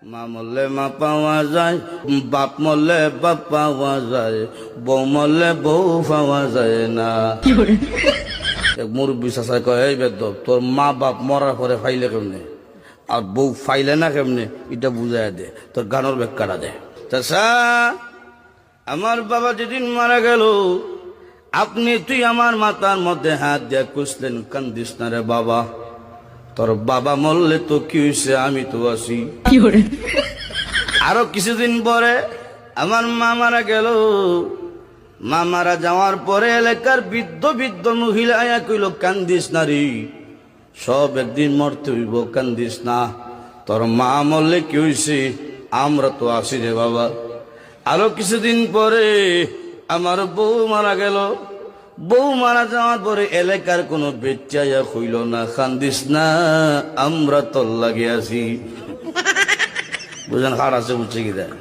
মা মরলে মা পাওয়া যায়, বাপ মরলে বাপ পাওয়া যায়, বউ মরলে বউ পাওয়া যায় না। এক মুরব্বী চাচাই কয়, এই বেদব, তোর মা বাপ মরার পরে ফাইলে কেমনে আর বউ ফাইলে না কেমনে, এটা বুঝাই দে, তোর গানোর ব্যাখ্যাটা দে। চাচা, আমার বাবা যেদিন মারা গেল, তুই আমার মাথার মধ্যে হাত দিয়ে কুসলেন, কান্দিস না রে বাবা, তোর বাবা মরলে তো কি হয়েছে, আমি তো আছি। আরো কিছুদিন পরে আমার মা মারা গেল। মা মারা যাওয়ার পরে এলাকার বৃদ্ধ বৃদ্ধ মহিলা আয়া কইল, কান্দিস না রে, সব একদিন মরতে হইব, কান্দিস না, তোর মা মরলে কি হয়েছে, আমরা তো আছি রে বাবা। আরো কিছুদিন পরে আমার বউ মারা গেল। বউ মারা যাওয়ার পরে এলাকার কোনো বেচাইয়া হইল না, কান্দিস না, আমরা তোর লাগে আছি। বুঝলেন, হার আছে, বুঝছে কি দেয়।